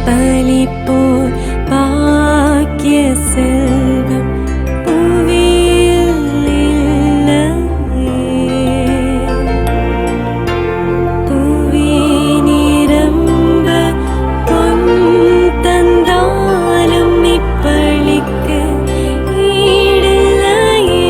பலிப்போர் பாக்கிய செல்வம் புவியில் இல்லையே. புவி நிரம்ப பொன் தந்தாலும் இப்பளிக்கு ஈடில்லையே.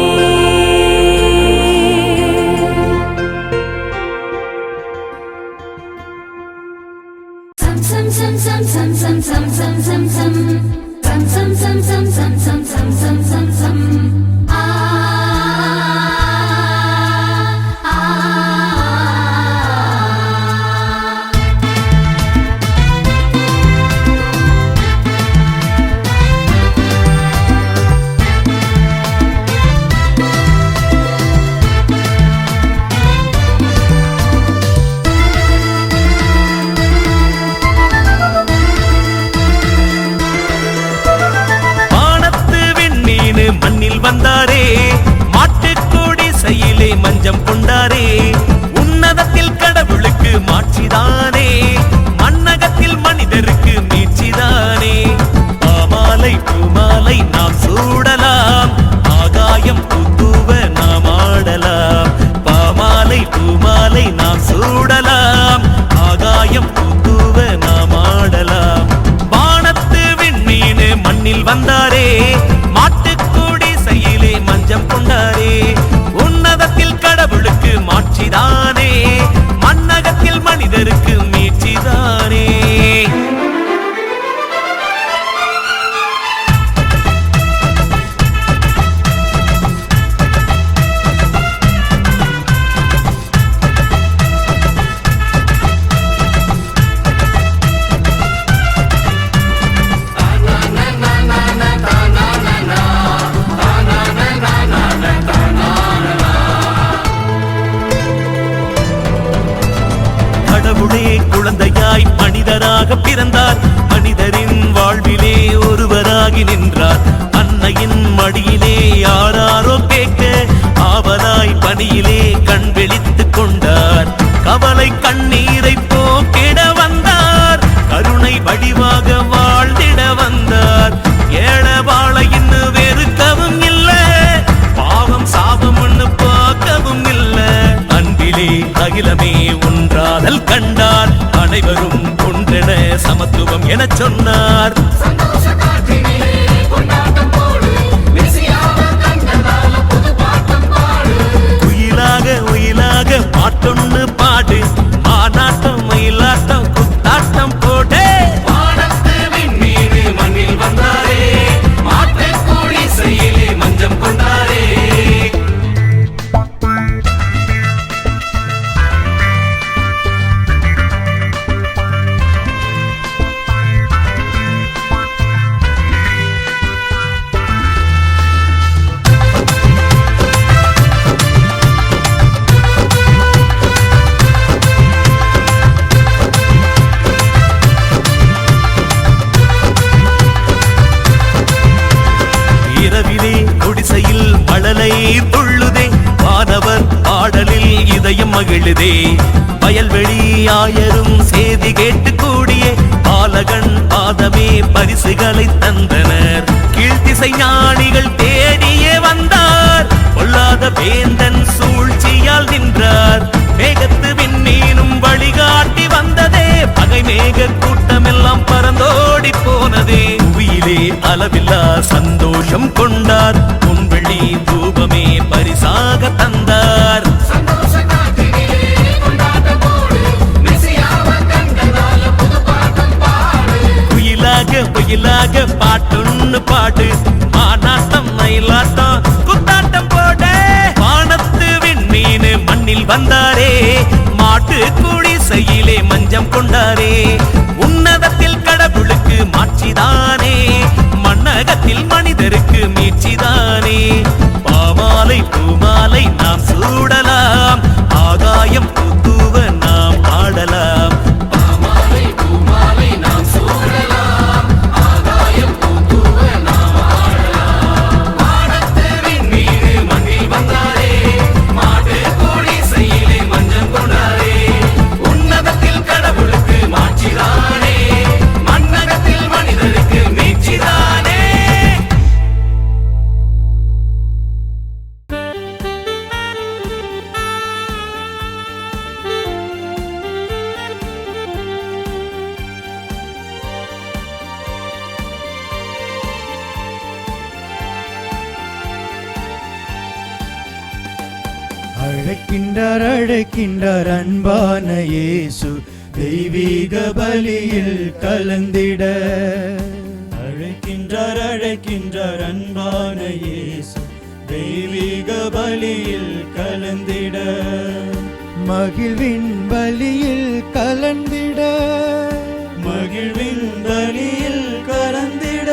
மண்ணில் வந்தாரே, மாட்டுக்கோடி செயலே மஞ்சம் கொண்டாரே. உன்னதத்தில் கடவுளுக்கு மாட்சிதானே, மண்ணகத்தில் மனிதருக்கு மீட்சிதானே. பாமாலை பூமாலை நாம் சூடலாம், ஆகாயம் புத்துவ நாம் ஆடலாம். பாமாலை பூமாலை நாம் சூடலாம், ஆகாயம் புத்துவ நாம் ஆடலாம். வானத்து விண்மீன் மண்ணில் வந்தாரே, மாட்டுக்கூடி செயலே மஞ்சம் கொண்டாரே. உன்னதத்தில் கடவுளுக்கு மாட்சிதானே, மண்ணகத்தில் மனிதருக்கு மீட்சிதானே. கடவுளே குழந்தையாய் மனிதராக பிறந்தார், மனிதரின் வாழ்விலே ஒருவராகி நின்றார். அன்னையின் மடியிலே யாராரோ கேட்க ஆவலாய் பணியிலே கண் விழித்துக் கொண்டார். கவலை கண்ணீரை போக்கிட வந்தார், கருணை வடிவாக வாழ்ந்திட வந்தார். ஏழவாளை இன்னும் வெறுக்கவும் இல்லை, பாவம் சாபம் ஒண்ணு பார்க்கவும் இல்லை. அன்பிலே அகிலமே ஒன்றாதல் கண்டார், அனைவரும் ஒன்றென சமத்துவம் என சொன்னார். உயிலாக உயிலாக பாட்டொன்னு பாடு, மாநாட்டம் மயிலாட்டம் குத்தாட்டம் போடு. மண்ணில் வந்தாரே, மாட்டுக்கூடி செயலே மஞ்சம் கொண்டாரே. இரவிலே குடிசையில் மழலை துள்ளுதே, வானவர் பாடலில் இதயம் மகிழுதே. வயல்வெளி ஆயரும் செய்தி கேட்டு கூடியே, பாலகன் பாதமே பரிசுகளை தந்தனர். கீழ்த்திசை ஞானிகள் தேடியே வந்தார், கொள்ளாத வேந்தன் சூழ்ச்சியால் நின்றார். மேகத்து விண்ணீனும் வழிகாட்டி வந்ததே, பகை மேக கூட்டமெல்லாம் பறந்தோடி போனதே. புவியிலே அளவில்லா சந்தோஷம் கொண்டார், பொன்வெள்ளி தூபமே பரிசாக தந்தார். குயிலாக குயிலாக பாட்டொன்னு பாடு, மாநாட்டம் மயிலாட்டம் குத்தாட்டம் போடு. வானத்து விண்மீன் மண்ணில் வந்தாரே, மாட்டுக்கூடி செயலே மஞ்சம் கொண்டாரே. உன்னதத்தில் கடவுளுக்கு மாட்சிதானே, மண்ணகத்தில் மனிதருக்கு மீட்சிதானே. பாமாலை பூமாலை நாம் சூடலாம், ஆகாயம் புத்துவ நாம் ஆடலாம். பாமாலை பூமாலை நாம் சூடலாம், ஆகாயம் புத்துவ நாம் ஆடலாம். அழைக்கின்றார் அன்பான இயேசு தெய்வீக பலியில் கலந்திட. அழைக்கின்றார் அன்பான இயேசு தெய்வீக பலியில் கலந்திட. மகிழ்வின் பலியில் கலந்திட, மகிழ்வின் பலியில் கலந்திட.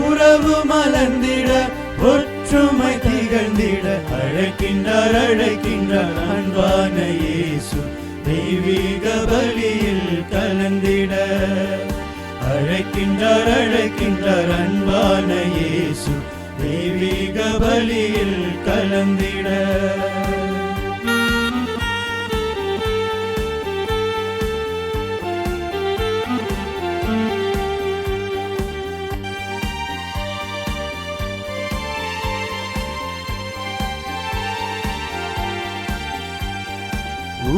உறவு மலர்ந்திட, ஒற்றுமை திகழ்ந்திட. அழைக்கின்றார் அன்பான இயேசு தெய்வீக பலியில் கலந்திட. அழைக்கின்றார் அன்பான இயேசு தெய்வீக பலியில் கலந்திட.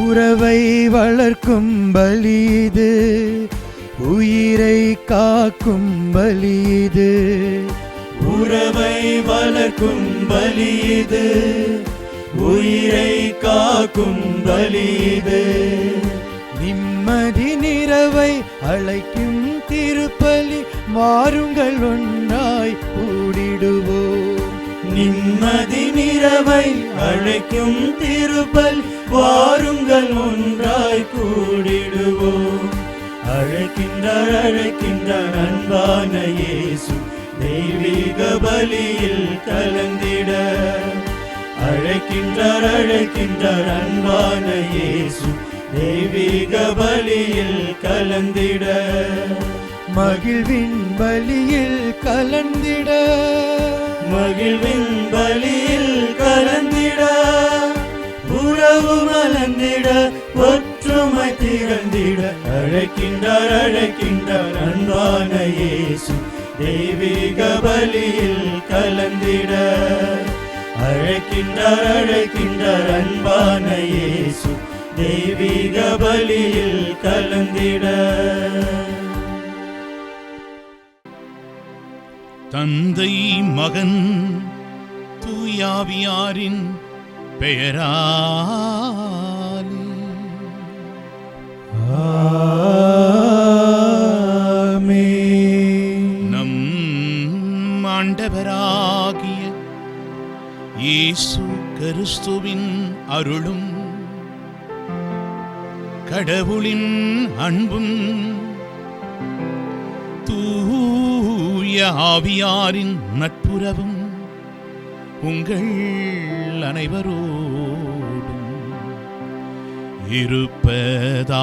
உறவை வளர்க்கும் பலிது, உயிரை காக்கும் பலிது. உறவை வளர்க்கும் பலிது, உயிரை காக்கும் பலிது. நிம்மதி நிறவை அழைக்கும் திருப்பலி, வாருங்கள் ஒன்றாய் கூடிடுவோம். நிம்மதி நிறவை அழைக்கும் திருப்பலி, வாருங்கள் ஒன்றாய் கூடிடுவோம். அழைக்கின்றார் அன்பான இயேசு தெய்வீக பலியில் கலந்திட. அழைக்கின்றார் அன்பான இயேசு தெய்வீக பலியில் கலந்திட. மகிழ்வின் பலியில் கலந்திட, மகிழ்வின் பலியில் கலந்திட. உறவு மலர்ந்திட, ஒற்றுமை திகழ்ந்திட. அழைக்கின்றார் அன்பான இயேசு தெய்வீக பலியில் கலந்திட. அழைக்கின்றார் அன்பான இயேசு தெய்வீக பலியில் கலந்திட. தந்தை மகன் தூயாவியாரின் பெயராலே ஆமென். நம் ஆண்டவராகிய இயேசு கிறிஸ்துவின் அருளும் கடவுளின் அன்பும் தூய ஆவியாரின் நட்புறவும் உங்கள் அனைவரோடும் இருப்பதாக.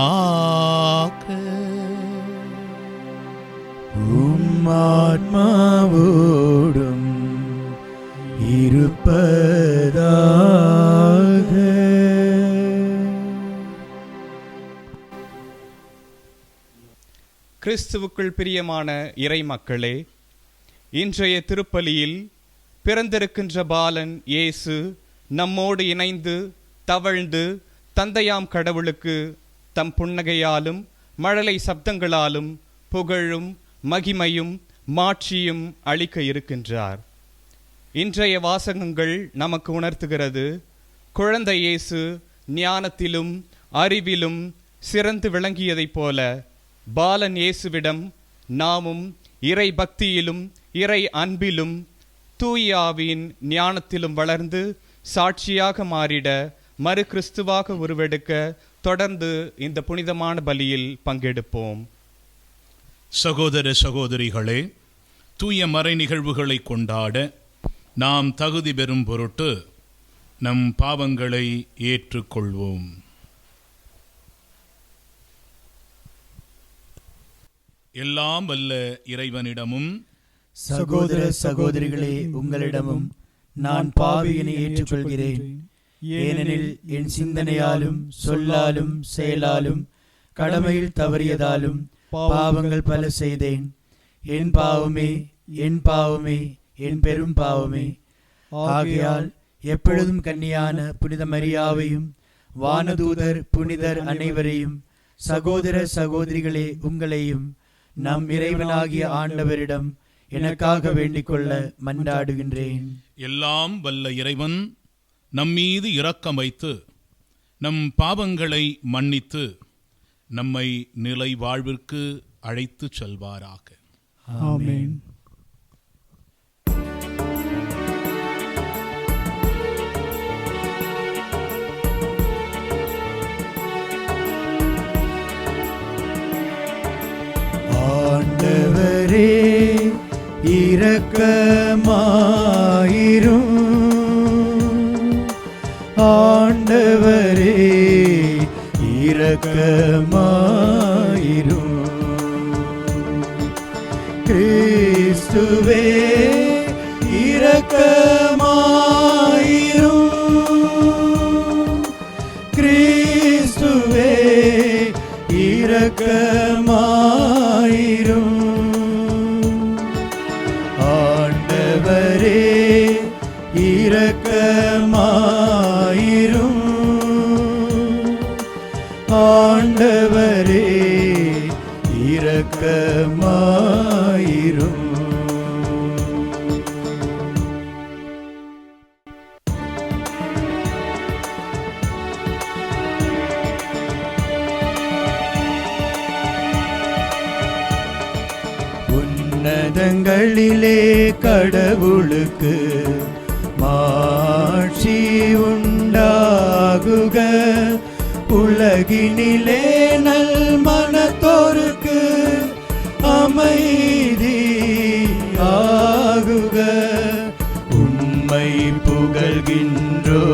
ஆத்மாவோடும் இருப்பதாக. கிறிஸ்துவுக்குள் பிரியமான இறை மக்களே, இன்றைய திருப்பலியில் பிறந்திருக்கின்ற பாலன் இயேசு நம்மோடு இணைந்து தவழ்ந்து தந்தையாம் கடவுளுக்கு தம் புன்னகையாலும் மழலை சப்தங்களாலும் புகழும் மகிமையும் மாட்சியும் அளிக்க இருக்கின்றார். இன்றைய வாசகங்கள் நமக்கு உணர்த்துகிறது, குழந்தை இயேசு ஞானத்திலும் அறிவிலும் சிறந்து விளங்கியதைப் போல பாலன் இயேசுவிடம் நாமும் இறை பக்தியிலும் இறை அன்பிலும் தூய ஆவியின் ஞானத்திலும் வளர்ந்து சாட்சியாக மாறிட மறு கிறிஸ்துவாக உருவெடுக்க தொடர்ந்து இந்த புனிதமான பலியில் பங்கெடுப்போம். சகோதர சகோதரிகளே, தூய மறை நிகழ்வுகளை கொண்டாட நாம் தகுதி பெறும் பொருட்டு நம் பாவங்களை ஏற்றுக்கொள்வோம். எல்லாம் வல்ல இறைவனிடமும் சகோதர சகோதரிகளே, உங்களிடமும் நான் பாவியினை ஏற்றுக்கொள்கிறேன். ஏனெனில் என் சிந்தனையாலும் சொல்லாலும் செயலாலும் கடமையில் தவறியதாலும் பாவங்கள் பல செய்தேன். என் பாவமே, என் பாவமே, என் பெரும் பாவமே. ஆகையால் எப்பொழுதும் கன்னியான புனித மரியாவையும் வானதூதர் புனிதர் அனைவரையும் சகோதர சகோதரிகளே உங்களையும் நம் இறைவனாகிய நம்மீது இரக்கம் வைத்து நம் பாவங்களை மன்னித்து நம்மை நிலை வாழ்விற்கு அழைத்துச் செல்வாராக. ஆமென். ஆண்டவரே இரக்கமாயிரும். ஆண்டவரே இரக்கமாயிரும். கிறிஸ்துவே இரக்கமாயிரும். கிறிஸ்துவே இரக்கமாயிரும். ஆண்டவரே இரக்கமாயிரும். ஆண்டவரே இரக்கமாயிரும். உன்னதங்களிலே கடவுளுக்கு மாட்சி உண்டாகுக. உலகினிலே நல் மனத்தோருக்கு அமைதியாகுக. உம்மை புகழ்கின்றோ,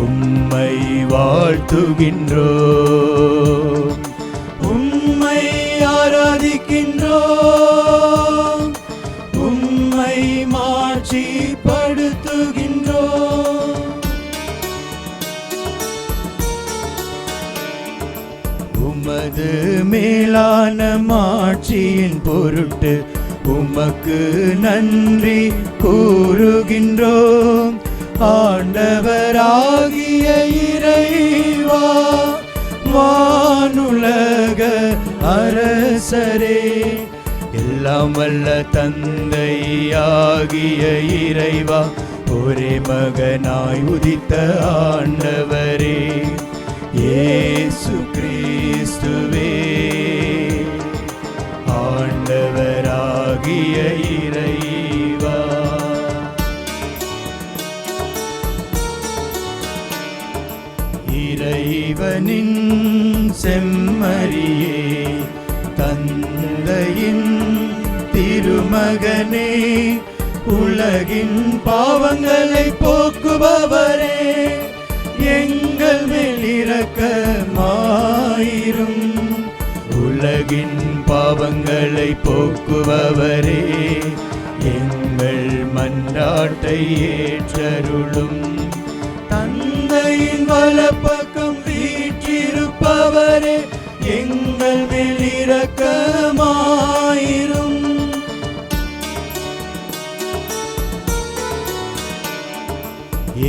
உம்மை வாழ்த்துகின்றோ, உம்மை ஆராதிக்கின்றோ, உம்மை மாட்சிப்படுத்துகின்றோ. உமது மேலான மாட்சியின் பொருட்டு உமக்கு நன்றி கூறுகின்றோம். ஆண்டவராகிய இறைவா, வானுலக அரசரே, எல்லாம் வல்ல தந்தையாகிய இறைவா, ஒரே மகனாய் உதித்த ஆண்டவரே இயேசு கிறிஸ்துவே, ஆண்டவராகிய இறைவா, இறைவனின் செம்மறியே, தந்தையின் திருமகனே, உலகின் பாவங்களை போக்குபவரே, எங்கள் மேல் இரக்கமாயிரும். உலகின் பாவங்களை போக்குபவரே, எங்கள் மன்றாட்டை ஏற்றருளும். தந்தையின் வலப்பக்கம் வீற்றிருப்பவரே, எங்கள் மேல் இரக்கமாயிரும்.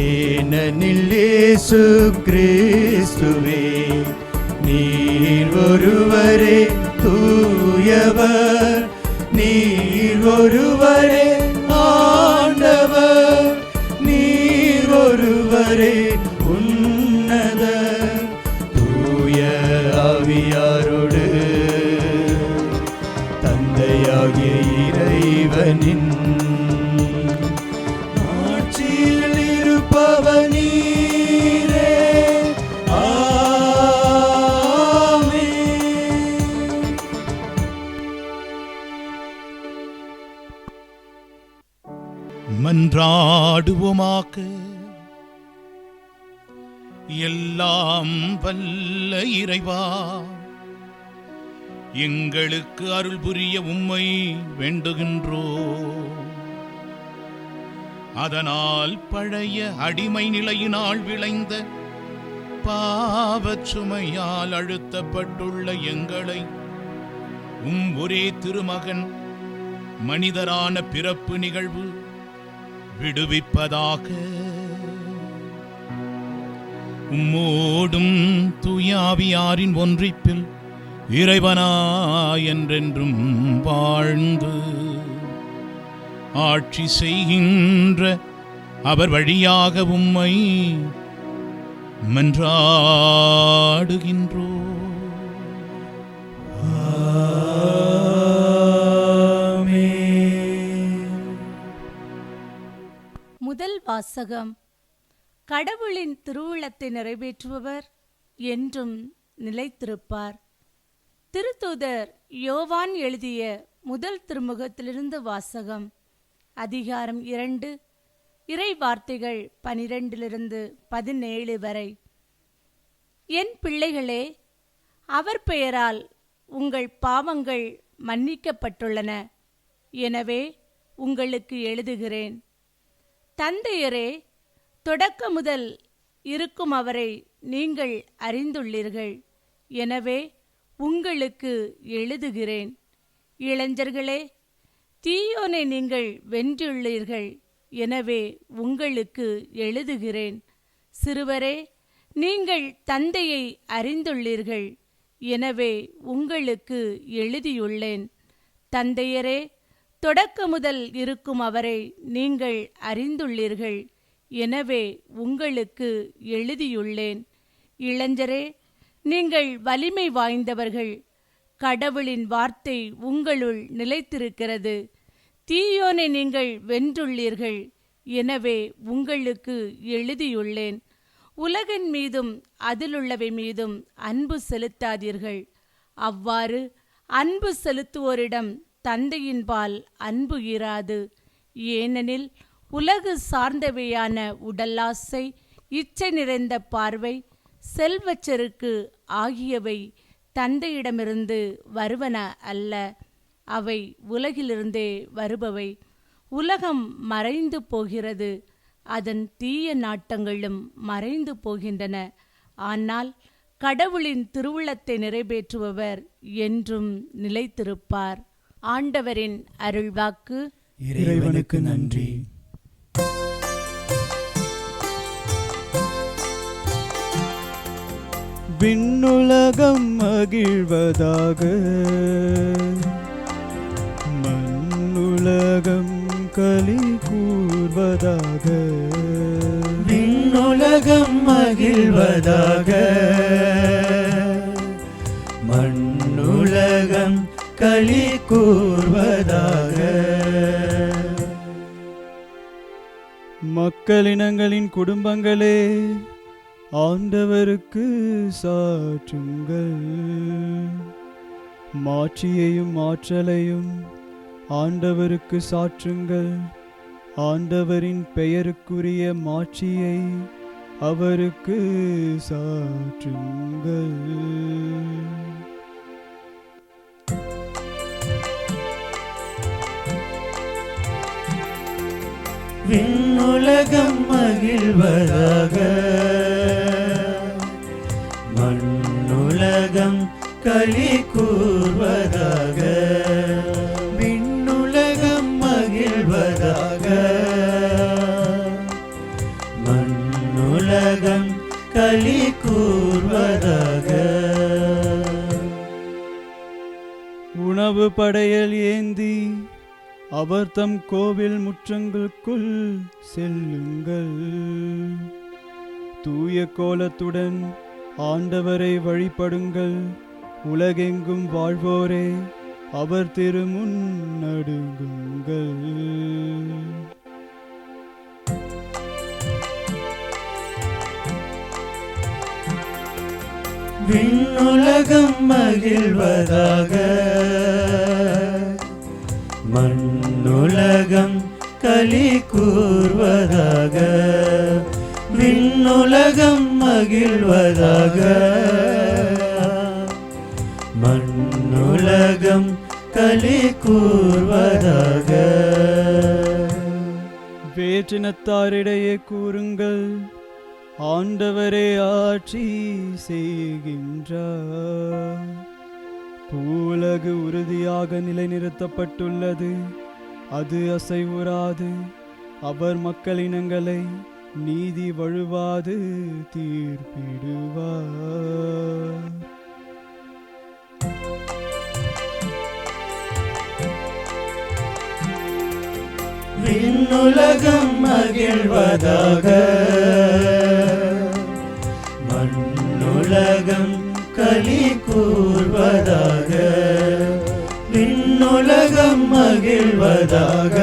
ஏனெனில் இயேசு கிறிஸ்துவே, நீர் ஒருவரே தூயவர், நீர் ஒருவரே ஆண்டவர், நீர் ஒருவரே உன்னதர். தூய ஆவியாரோடு தந்தையாகிய இறைவனின் ஆட்சியில் இருப்பவனீரே. ஆமென். மன்றாடுவோமாக. எல்லாம் வல்ல இறைவா, எங்களுக்கு அருள் புரிய உம்மை வேண்டுகின்றோ. அதனால் பழைய அடிமை நிலையினால் விளைந்த பாவச் சுமையால் அழுத்தப்பட்டுள்ள எங்களை ஒரே திருமகன் மனிதரான பிறப்பு நிகழ்வு விடுவிப்பதாக. உம்மோடும் தூயாவியாரின் ஒன்றிப்பில் இறைவனாய் என்றென்றும் வாழ்ந்து ஆட்சி செய்கின்ற அவர் வழியாக உம்மை மன்றாடுகின்றோ. முதல் வாசகம். கடவுளின் திருவுளத்தை நிறைவேற்றுபவர் என்றும் நிலைத்திருப்பார். திருத்தூதர் யோவான் எழுதிய முதல் திருமுகத்திலிருந்து வாசகம். அதிகாரம் 2, இறை வார்த்தைகள் 12-17 வரை. என் பிள்ளைகளே, அவர் பெயரால் உங்கள் பாவங்கள் மன்னிக்கப்பட்டுள்ளன. எனவே உங்களுக்கு எழுதுகிறேன். தந்தையரே, தொடக்க முதல் இருக்கும் அவரை நீங்கள் அறிந்துள்ளீர்கள். எனவே உங்களுக்கு எழுதுகிறேன். இளைஞர்களே, தீயோனை நீங்கள் வென்றுள்ளீர்கள். எனவே உங்களுக்கு எழுதுகிறேன். சிறுவரே, நீங்கள் தந்தையை அறிந்துள்ளீர்கள். எனவே உங்களுக்கு எழுதியுள்ளேன். தந்தையரே, தொடக்க முதல் இருக்கும் அவரை நீங்கள் அறிந்துள்ளீர்கள். எனவே உங்களுக்கு எழுதியுள்ளேன். இளைஞரே, நீங்கள் வலிமை வாய்ந்தவர்கள். கடவுளின் வார்த்தை உங்களுள் நிலைத்திருக்கிறது. தீயோனை நீங்கள் வென்றுள்ளீர்கள். எனவே உங்களுக்கு எழுதியுள்ளேன். உலகின் மீதும் அதிலுள்ளவை மீதும் அன்பு செலுத்தாதீர்கள். அவ்வாறு அன்பு செலுத்துவோரிடம் தந்தையின்பால் அன்பு இராது. ஏனெனில் உலகு சார்ந்தவையான உடலாசை, இச்சை நிறைந்த பார்வை, செல்வச்செருக்கு ஆகியவை தந்தையிடமிருந்து வருவன அல்ல. அவை உலகிலிருந்தே வருபவை. உலகம் மறைந்து போகிறது, அதன் தீய நாட்டங்களும் மறைந்து போகின்றன. ஆனால் கடவுளின் திருவுளத்தை நிறைவேற்றுபவர் என்றும் நிலைத்திருப்பார். ஆண்டவரின் அருள்வாக்கு. இறைவனுக்கு நன்றி. விண்ணுலகம் மகிழ்வதாக, மண்ணுலகம் களி கூர்வதாக. விண்ணுலகம் மகிழ்வதாக, மண்ணுலகம் களி கூர்வதாக. மக்களினங்களின் குடும்பங்களே, ஆண்டவருக்கு சாற்றுங்கள். மாட்சியையும் ஆற்றலையும் ஆண்டவருக்கு சாற்றுங்கள். ஆண்டவரின் பெயருக்குரிய மாட்சியை அவருக்கு சாற்றுங்கள். விண்ணுலகம் மகிழ்வதாக, மண்ணுலகம் களி கூர்வதாக. விண்ணுலகம் மகிழ்வதாக, மண்ணுலகம் களி கூர்வதாக. உணவு படையல் ஏந்தி அவர் தம் கோவில் முற்றங்களுக்குள் செல்லுங்கள். தூய கோலத்துடன் ஆண்டவரை வழிபடுங்கள். உலகெங்கும் வாழ்வோரே, அவர் திருமுன் நடுங்குங்கள். விண்ணுலகம் மகிழ்வதாக, மண்ணுலகம் களி கூர்வதாக. விண்ணுலகம் மகிழ்வதாக, மண்ணுலகம் களி கூர்வதாக. வேற்றினத்தாரிடையே கூறுங்கள், ஆண்டவரே ஆட்சி செய்கின்றார். பூலகு உறுதியாக நிலைநிறுத்தப்பட்டுள்ளது, அது அசைவுறாது. அவர் மக்களினங்களை நீதி வழுவாது தீர்ப்பிடுவார். விண்ணுலகம் மகிழ்வதாக, மண்ணுலகம் களி கூர்வதாக. விண்ணுலகம் மகிழ்வதாக,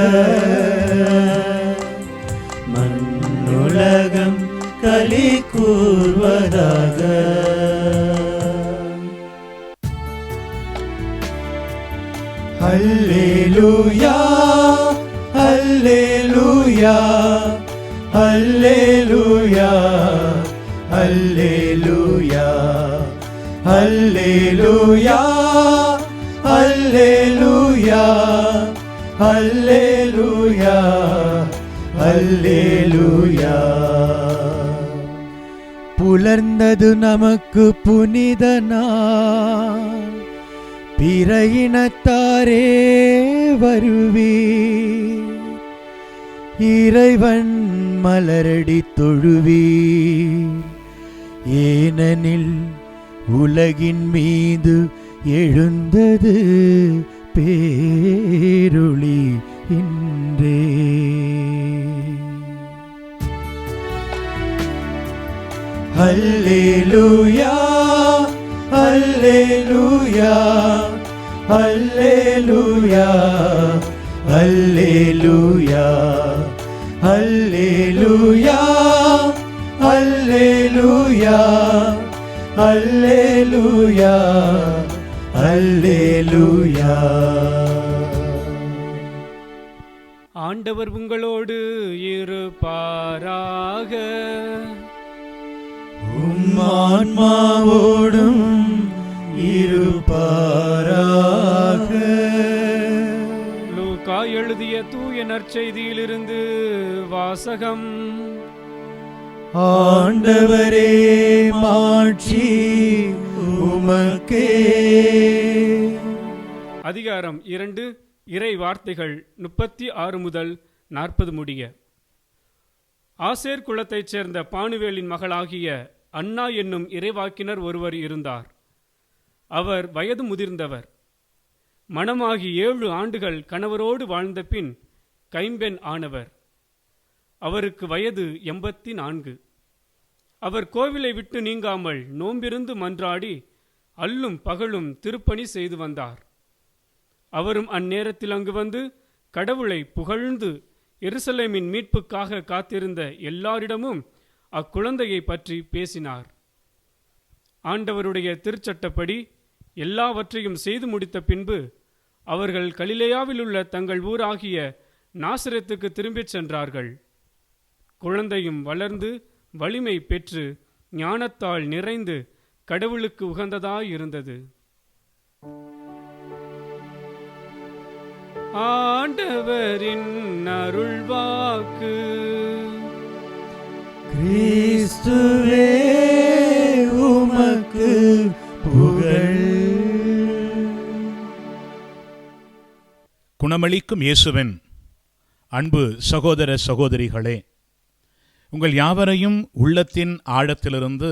மண்ணுலகம் களி கூர்வதாக. அல்லேலூயா அல்லேலூயா அல்லேலூயா அல்லேலூயா அல்லேலூயா அல்லேலூயா அல்லேலூயா அல்லேலூயா. புலர்ந்தது நமக்கு புனித நாள், பிற இனத்தாரே வருவீர், இறைவன் மலரடி தொழுவீர். ஏனெனில் உலகின் மீது எழுந்தது பேரொளி இன்றே. அல்லேலூயா அல்லேலூயா அல்லேலூயா அல்லேலூயா அல்லேலூயா அல்லேலூயா அல்லேலூயா அல்லேலூயா. ஆண்டவர் உங்களோடு இருப்பாராக. உம் ஆன்மாவோடும் இருப்பாராக. லூக்கா எழுதிய தூய நற்செய்தியிலிருந்து வாசகம். ஆண்டவரே மாட்சி உமக்கே. அதிகாரம் 2, இறை வார்த்தைகள் 36 முதல் 40 முடிய. ஆசேர் குலத்தைச் சேர்ந்த பானுவேலின் மகளாகிய அன்னா என்னும் இறைவாக்கினர் ஒருவர் இருந்தார். அவர் வயது முதிர்ந்தவர். மணமாகி 7 ஆண்டுகள் கணவரோடு வாழ்ந்த பின் கைம்பெண் ஆனவர். அவருக்கு வயது 84. அவர் கோவிலை விட்டு நீங்காமல் நோம்பிருந்து மன்றாடி அல்லும் பகலும் திருப்பணி செய்து வந்தார். அவரும் அந்நேரத்தில் அங்கு வந்து கடவுளை புகழ்ந்து எருசலேமின் மீட்புக்காக காத்திருந்த எல்லாரிடமும் அக்குழந்தையை பற்றி பேசினார். ஆண்டவருடைய திருச்சட்டப்படி எல்லாவற்றையும் செய்து முடித்த பின்பு அவர்கள் கலிலேயாவில் உள்ள தங்கள் ஊராகிய நாசரேத்துக்கு திரும்பிச் சென்றார்கள். குழந்தையும் வளர்ந்து வலிமை பெற்று ஞானத்தால் நிறைந்து கடவுளுக்கு உகந்ததாயிருந்தது. ஆண்டவரின் அருள்வாக்கு. கிறிஸ்துவே உமக்கு புகழ். குணமளிக்கும் இயேசுவின் அன்பு சகோதர சகோதரிகளே, உங்கள் யாவரையும் உள்ளத்தின் ஆழத்திலிருந்து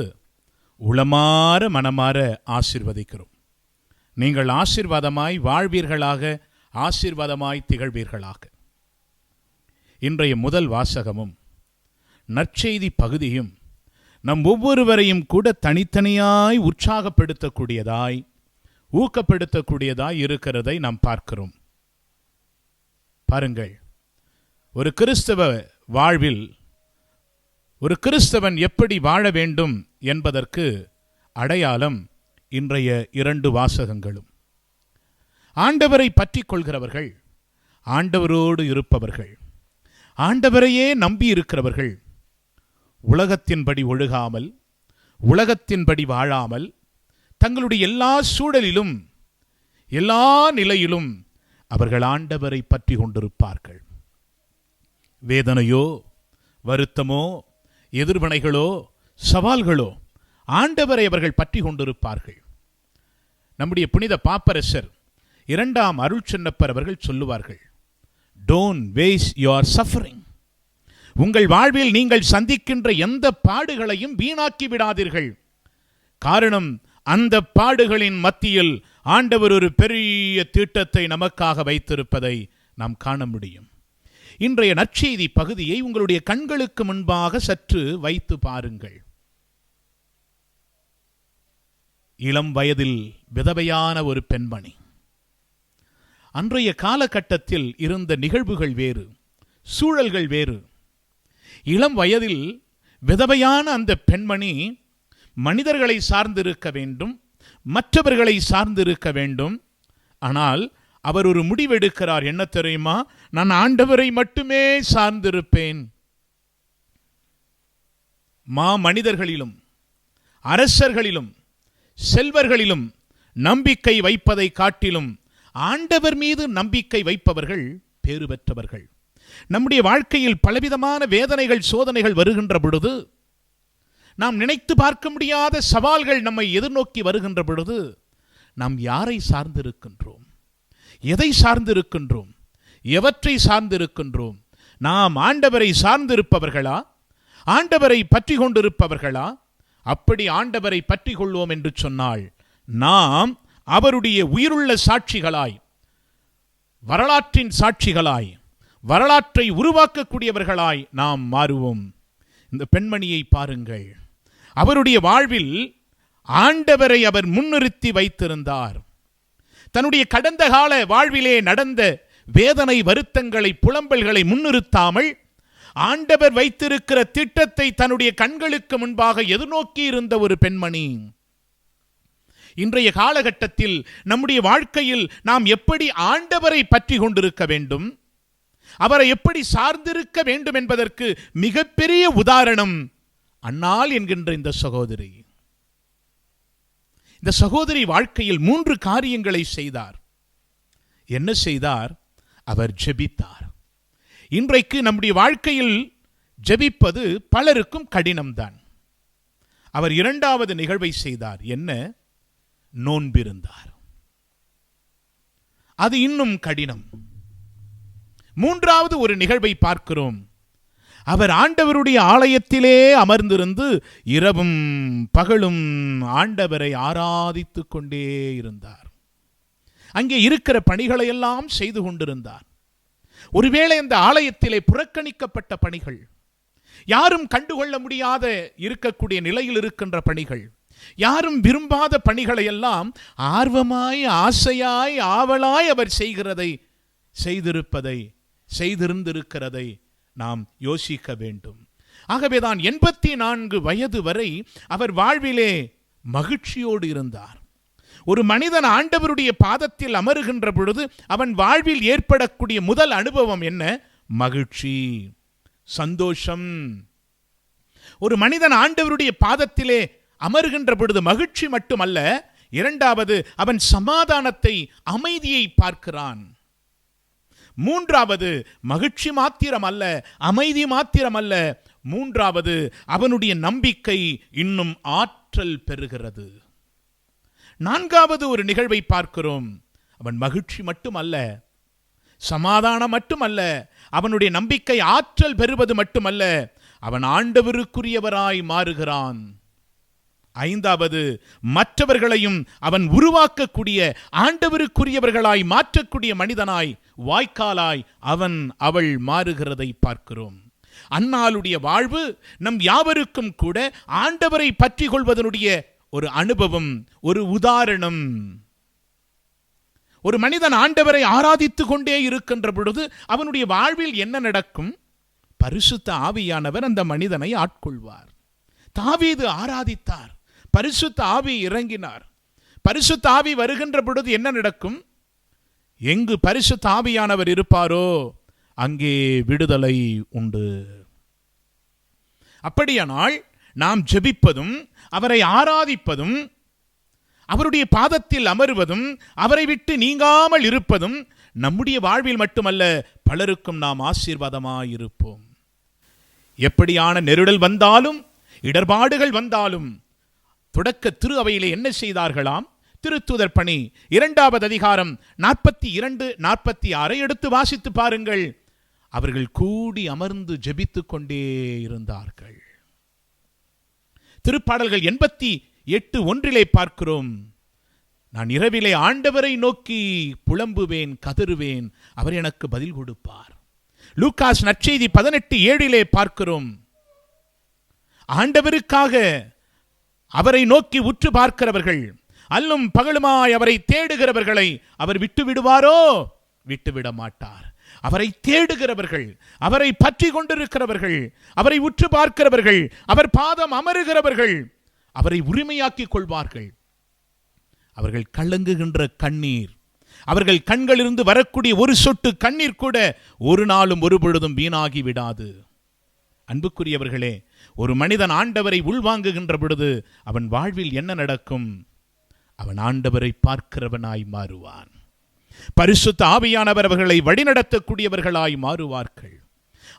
உளமாற மனமாற ஆசீர்வதிக்கிறோம். நீங்கள் ஆசீர்வாதமாய் வாழ்வீர்களாக, ஆசீர்வாதமாய் திகழ்வீர்களாக. இன்றைய முதல் வாசகமும் நற்செய்தி பகுதியும் நம் ஒவ்வொருவரையும் கூட தனித்தனியாய் உற்சாகப்படுத்தக்கூடியதாய், ஊக்கப்படுத்தக்கூடியதாய் இருக்கிறதை நாம் பார்க்கிறோம். பாருங்கள், ஒரு கிறிஸ்தவ வாழ்வில் ஒரு கிறிஸ்தவன் எப்படி வாழ வேண்டும் என்பதற்கு அடையாளம் இன்றைய 2 வாசகங்களும். ஆண்டவரை பற்றி கொள்கிறவர்கள், ஆண்டவரோடு இருப்பவர்கள், ஆண்டவரையே நம்பி இருக்கிறவர்கள், உலகத்தின்படி ஒழுகாமல், உலகத்தின்படி வாழாமல், தங்களுடைய எல்லா சூழலிலும் எல்லா நிலையிலும் அவர்கள் ஆண்டவரை பற்றி கொண்டிருப்பார்கள். வேதனையோ வருத்தமோ எதிர்வினைகளோ சவால்களோ ஆண்டவரை அவர்கள் பற்றி கொண்டிருப்பார்கள். நம்முடைய புனித பாப்பரசர் 2ஆம் அருள்சென்னப்பர் அவர்கள் சொல்லுவார்கள், டோன்ட் வேஸ்ட் யுவர் சஃபரிங். உங்கள் வாழ்வில் நீங்கள் சந்திக்கின்ற எந்த பாடுகளையும் வீணாக்கி விடாதீர்கள். காரணம், அந்த பாடுகளின் மத்தியில் ஆண்டவர் ஒரு பெரிய திட்டத்தை நமக்காக வைத்திருப்பதை நாம் காண முடியும். இன்றைய நற்செய்தி பகுதியை உங்களுடைய கண்களுக்கு முன்பாக சற்று வைத்து பாருங்கள். இளம் வயதில் விதவையான ஒரு பெண்மணி. அன்றைய காலகட்டத்தில் இருந்த நிகழ்வுகள் வேறு, சூழல்கள் வேறு. இளம் வயதில் விதவையான அந்த பெண்மணி மனிதர்களை சார்ந்திருக்க வேண்டும், மற்றவர்களை சார்ந்திருக்க வேண்டும். ஆனால் அவர் ஒரு முடிவெடுக்கிறார். என்ன தெரியுமா? நான் ஆண்டவரை மட்டுமே சார்ந்திருப்பேன். மனிதர்களிலும் அரசர்களிலும் செல்வர்களிலும் நம்பிக்கை வைப்பதை காட்டிலும் ஆண்டவர் மீது நம்பிக்கை வைப்பவர்கள் பேறு பெற்றவர்கள். நம்முடைய வாழ்க்கையில் பலவிதமான வேதனைகள், சோதனைகள் வருகின்ற பொழுது, நாம் நினைத்து பார்க்க முடியாத சவால்கள் நம்மை எதிர்நோக்கி வருகின்ற பொழுது, நாம் யாரை சார்ந்திருக்கின்றோம்? எதை சார்ந்திருக்கின்றோம்? எவற்றை சார்ந்திருக்கின்றோம்? நாம் ஆண்டவரை சார்ந்திருப்பவர்களா? ஆண்டவரை பற்றி கொண்டிருப்பவர்களா? அப்படி ஆண்டவரை பற்றி கொள்வோம் என்று சொன்னால், நாம் அவருடைய உயிருள்ள சாட்சிகளாய், வரலாற்றின் சாட்சிகளாய், வரலாற்றை உருவாக்கக்கூடியவர்களாய் நாம் மாறுவோம். இந்த பெண்மணியை பாருங்கள். அவருடைய வாழ்வில் ஆண்டவரை அவர் முன்னிறுத்தி வைத்திருந்தார். தன்னுடைய கடந்த கால வாழ்விலே நடந்த வேதனை, வருத்தங்களை, புலம்பல்களை முன்னிறுத்தாமல் ஆண்டவர் வைத்திருக்கிற திட்டத்தை தன்னுடைய கண்களுக்கு முன்பாக எதிர்நோக்கி இருந்த ஒரு பெண்மணி. இன்றைய காலகட்டத்தில் நம்முடைய வாழ்க்கையில் நாம் எப்படி ஆண்டவரை பற்றி கொண்டிருக்க வேண்டும், அவரை எப்படி சார்ந்திருக்க வேண்டும் என்பதற்கு மிகப்பெரிய உதாரணம் அன்னாள் என்கின்ற இந்த சகோதரி. இந்த சகோதரி வாழ்க்கையில் 3 காரியங்களை செய்தார். என்ன செய்தார்? அவர் ஜெபித்தார். இன்றைக்கு நம்முடைய வாழ்க்கையில் ஜெபிப்பது பலருக்கும் கடினம்தான். அவர் 2வது நிகழ்வை செய்தார். என்ன? நோன்பிருந்தார். அது இன்னும் கடினம். 3வது ஒரு நிகழ்வை பார்க்கிறோம். அவர் ஆண்டவருடைய ஆலயத்திலே அமர்ந்திருந்து இரவும் பகலும் ஆண்டவரை ஆராதித்துக் கொண்டே இருந்தார். அங்கே இருக்கிற பணிகளை எல்லாம் செய்து கொண்டிருந்தார். ஒருவேளை அந்த ஆலயத்திலே புறக்கணிக்கப்பட்ட பணிகள், யாரும் கண்டுகொள்ள முடியாத இருக்கக்கூடிய நிலையில் இருக்கின்ற பணிகள், யாரும் விரும்பாத பணிகளை எல்லாம் ஆர்வமாய், ஆசையாய், ஆவலாய் அவர் செய்திருக்கிறதை நாம் யோசிக்க வேண்டும். ஆகவேதான் 84 வயது வரை அவர் வாழ்விலே மகிழ்ச்சியோடு இருந்தார். ஒரு மனிதன் ஆண்டவருடைய பாதத்தில் அமருகின்ற பொழுது அவன் வாழ்வில் ஏற்படக்கூடிய முதல் அனுபவம் என்ன? மகிழ்ச்சி, சந்தோஷம். ஒரு மனிதன் ஆண்டவருடைய பாதத்திலே அமருகின்ற பொழுது மகிழ்ச்சி மட்டுமல்ல, 2வது அவன் சமாதானத்தை, அமைதியை பார்க்கிறான். 3வது மகிழ்ச்சி மாத்திரமல்ல, அமைதி மாத்திரமல்ல, 3வது அவனுடைய நம்பிக்கை இன்னும் ஆற்றல் பெறுகிறது. 4வது ஒரு நிகழ்வை பார்க்கிறோம். அவன் மகிழ்ச்சி மட்டுமல்ல, சமாதானம் மட்டுமல்ல, அவனுடைய நம்பிக்கை ஆற்றல் பெறுவது மட்டுமல்ல, அவன் ஆண்டவருக்குரியவராய் மாறுகிறான். 5வது மற்றவர்களையும் அவன் உருவாக்கக்கூடிய, ஆண்டவருக்குரியவர்களாய் மாற்றக்கூடிய மனிதனாய், வாய்க்காலாய் அவள் மாறுகிறதை பார்க்கிறோம். அன்னாளுடைய வாழ்வு நம் யாவருக்கும் கூட ஆண்டவரை பற்றி கொள்வதனுடைய ஒரு அனுபவம், ஒரு உதாரணம். ஒரு மனிதன் ஆண்டவரை ஆராதித்துக் கொண்டே இருக்கின்ற பொழுது அவனுடைய வாழ்வில் என்ன நடக்கும்? பரிசுத்த ஆவியானவர் அந்த மனிதனை ஆட்கொள்வார். தாவீது ஆராதித்தார், பரிசுத்த ஆவி இறங்கினார். பரிசுத்த ஆவி வருகின்ற பொழுது என்ன நடக்கும்? எங்கு பரிசுத்த ஆவியானவர் இருப்பாரோ அங்கே விடுதலை உண்டு. அப்படியானால் நாம் ஜெபிப்பதும், அவரை ஆராதிப்பதும், அவருடைய பாதத்தில் அமருவதும், அவரை விட்டு நீங்காமல் இருப்பதும் நம்முடைய வாழ்வில் மட்டுமல்ல, பலருக்கும் நாம் ஆசீர்வாதமாயிருப்போம். எப்படியான நெருடல் வந்தாலும், இடர்பாடுகள் வந்தாலும், தொடக்க திரு அவையிலே என்ன செய்தார்களாம்? திருத்தூதர் பணி 2வது அதிகாரம் 42, 46 எடுத்து வாசித்து பாருங்கள். அவர்கள் கூடி அமர்ந்து ஜெபித்துக் கொண்டே இருந்தார்கள். திருப்பாடல்கள் 88:1 பார்க்கிறோம். நான் இரவிலே ஆண்டவரை நோக்கி புலம்புவேன், கதறுவேன், அவர் எனக்கு பதில் கொடுப்பார். லூக்காஸ் நற்செய்தி 18:7 பார்க்கிறோம். ஆண்டவருக்காக அவரை நோக்கி உற்று பார்க்கிறவர்கள், அல்லும் பகலுமாய் அவரை தேடுகிறவர்களை அவர் விட்டு விடுவாரோ? விட்டுவிட மாட்டார். அவரை தேடுகிறவர்கள், அவரை பற்றி கொண்டிருக்கிறவர்கள், அவரை உற்று பார்க்கிறவர்கள், அவர் பாதம் அமருகிறவர்கள் அவரை உரிமையாக்கிக் கொள்வார்கள். அவர்கள் கலங்குகின்ற கண்ணீர், அவர்கள் கண்களிலிருந்து வரக்கூடிய ஒரு சொட்டு கண்ணீர் கூட ஒரு நாளும் ஒரு பொழுதும் வீணாகி விடாது. அன்புக்குரியவர்களே, ஒரு மனிதன் ஆண்டவரை உள்வாங்குகின்ற பொழுது அவன் வாழ்வில் என்ன நடக்கும்? அவன் ஆண்டவரை பார்க்கிறவனாய் மாறுவான். பரிசுத்த ஆவியானவர் அவர்களை வழிநடத்தக்கூடியவர்களாய் மாறுவார்கள்.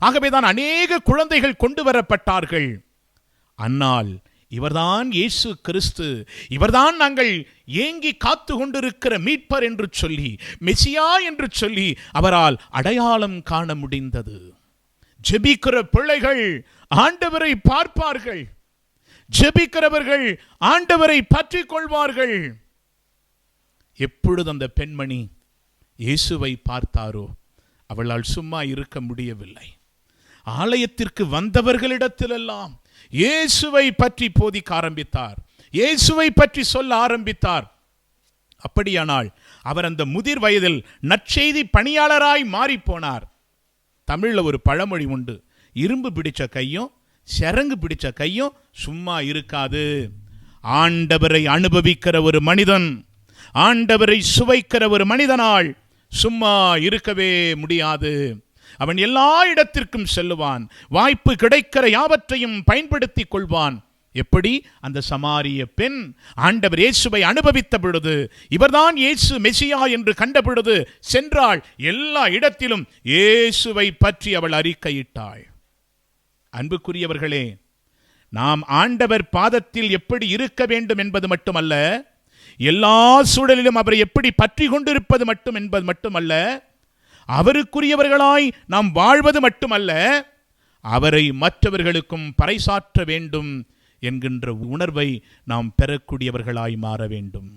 ஆகவேதான் அநேக குழந்தைகள் கொண்டு வரப்பட்டார்கள். அன்னால் இவர்தான் இயேசு கிறிஸ்து, இவர்தான் நாங்கள் ஏங்கி காத்து கொண்டிருக்கிற மீட்பர் என்று சொல்லி, மெசியா என்று சொல்லி அவரால் அடையாளம் காண முடிந்தது. ஜெபிக்கிற பிள்ளைகள் ஆண்டவரை பார்ப்பார்கள், ஜெபிக்கிறவர்கள் ஆண்டவரை பற்றி கொள்வார்கள். எப்பொழுது அந்த பெண்மணி இயேசுவை பார்த்தாரோ அவளால் சும்மா இருக்க முடியவில்லை. ஆலயத்திற்கு வந்தவர்களிடத்திலெல்லாம் இயேசுவை பற்றி போதிக்க ஆரம்பித்தார், இயேசுவை பற்றி சொல்ல ஆரம்பித்தார். அப்படியானால் அவர் அந்த முதிர் வயதில் நற்செய்தி பணியாளராய் மாறி போனார். தமிழ்ல ஒரு பழமொழி உண்டு, இரும்பு பிடிச்ச கையும் சரங்கு பிடிச்ச கையும் சும்மா இருக்காது. ஆண்டவரை அனுபவிக்கிற ஒரு மனிதன், ஆண்டவரை சுவைக்கிற ஒரு மனிதனால் சும்மா இருக்கவே முடியாது. அவன் எல்லா இடத்திற்கும் செல்லுவான், வாய்ப்பு கிடைக்கிற யாவற்றையும் பயன்படுத்தி கொள்வான். எப்படி? அந்த சமாரிய பெண் ஆண்டவர் இயேசுவை அனுபவித்த பொழுது, இவர்தான் இயேசு மெசியா என்று கண்ட பொழுது சென்றாள். எல்லா இடத்திலும் இயேசுவை பற்றி அவள் அறிக்கையிட்டாள். அன்புக்குரியவர்களே, நாம் ஆண்டவர் பாதத்தில் எப்படி இருக்க வேண்டும் என்பது மட்டுமல்ல, எல்லா சூழலிலும் அவரை எப்படி பற்றி கொண்டிருப்பது மட்டுமல்ல, அவருக்குரியவர்களாய் நாம் வாழ்வது மட்டுமல்ல, அவரை மற்றவர்களுக்கும் பறைசாற்ற வேண்டும் என்கின்ற உணர்வை நாம் பெறக்கூடியவர்களாய் மாற வேண்டும்.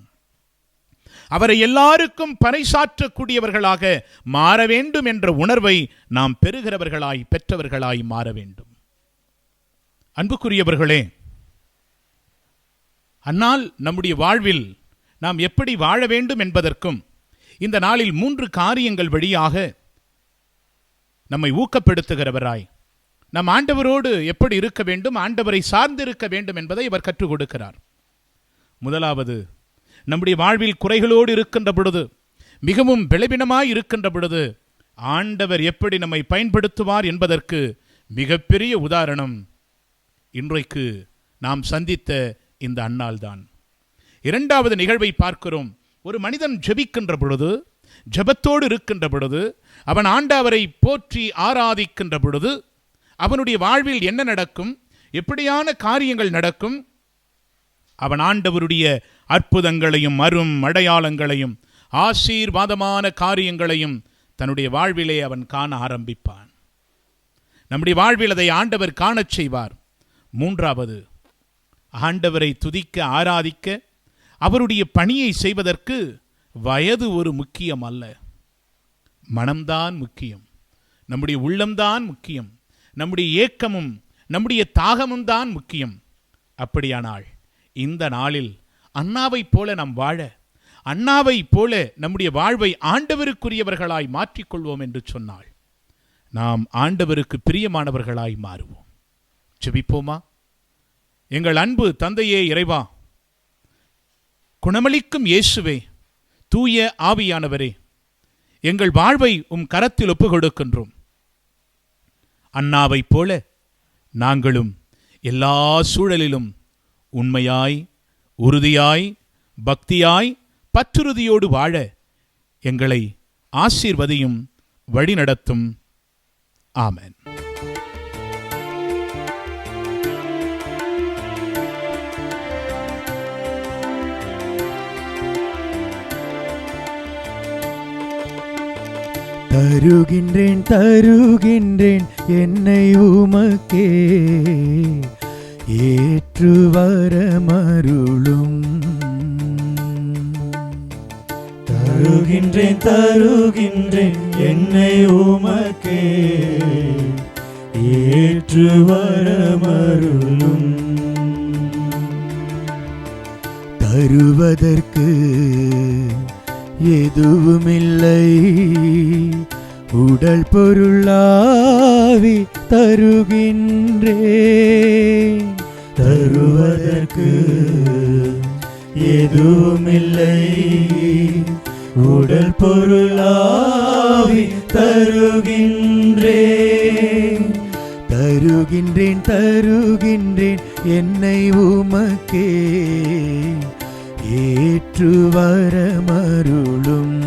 அவரை எல்லாருக்கும் பறைசாற்றக்கூடியவர்களாக மாற வேண்டும் என்ற உணர்வை நாம் பெறுகிறவர்களாய், பெற்றவர்களாய் மாற வேண்டும். அன்புக்குரியவர்களே, அந்நாள் நம்முடைய வாழ்வில் நாம் எப்படி வாழ வேண்டும் என்பதற்கும் இந்த நாளில் 3 காரியங்கள் வழியாக நம்மை ஊக்கப்படுத்துகிறவராய், நம் ஆண்டவரோடு எப்படி இருக்க வேண்டும், ஆண்டவரை சார்ந்திருக்க வேண்டும் என்பதை அவர் கற்றுக் கொடுக்கிறார். முதலாவது, நம்முடைய வாழ்வில் குறைகளோடு இருக்கின்ற பொழுது, மிகவும் பலவீனமாய் இருக்கின்ற பொழுது ஆண்டவர் எப்படி நம்மை பயன்படுத்துவார் என்பதற்கு மிகப்பெரிய உதாரணம் இன்றைக்கு நாம் சந்தித்த இந்த அன்னாள்தான். இரண்டாவது நிகழ்வை பார்க்கிறோம். ஒரு மனிதன் ஜெபிக்கின்ற பொழுது, ஜெபத்தோடு இருக்கின்ற பொழுது, அவன் ஆண்டவரை போற்றி ஆராதிக்கின்ற பொழுது அவனுடைய வாழ்வில் என்ன நடக்கும், எப்படியான காரியங்கள் நடக்கும்? அவன் ஆண்டவருடைய அற்புதங்களையும் அரும் அடையாளங்களையும் ஆசீர்வாதமான காரியங்களையும் தன்னுடைய வாழ்விலே அவன் காண ஆரம்பிப்பான். நம்முடைய வாழ்வில் அதை ஆண்டவர் காணச் செய்வார். மூன்றாவது, ஆண்டவரை துதிக்க ஆராதிக்க அவருடைய பணியை செய்வதற்கு வயது ஒரு முக்கியம் அல்ல, மனம்தான் முக்கியம், நம்முடைய உள்ளம்தான் முக்கியம், நம்முடைய ஏக்கமும் நம்முடைய தாகமும் தான் முக்கியம். அப்படியானால் இந்த நாளில் அன்னாவைப் போல நாம் வாழ, அன்னாவைப் போல நம்முடைய வாழ்வை ஆண்டவருக்குரியவர்களாய் மாற்றிக்கொள்வோம் என்று சொன்னால் நாம் ஆண்டவருக்கு பிரியமானவர்களாய் மாறுவோம். ஜெபிப்போமா? எங்கள் அன்பு தந்தையே இறைவா, குணமளிக்கும் இயேசுவே, தூய ஆவியானவரே, எங்கள் வாழ்வை உம் கரத்தில் ஒப்புக் கொடுக்கின்றோம். அன்னாவைப் போல நாங்களும் எல்லா சூழலிலும் உண்மையாய், உறுதியாய், பக்தியாய், பற்றுறுதியோடு வாழ எங்களை ஆசீர்வதியும், வழிநடத்தும். ஆமென். தருகின்றேன் தருகின்றேன் என்னை உமக்கே, ஏற்று வரமருளும். தருகின்றேன் தருகின்றேன் என்னை உமக்கே ஏற்று வரமருளும். தருவதற்கு எதுவுமில்லை, உடல் பொருளாவி தருகின்றேன். தருவதற்கு எதுவுமில்லை, உடல் பொருளாவி தருகின்றேன். தருகின்றேன் தருகின்றேன் என்னை உமக்கே ஏற்று வரமருளும்.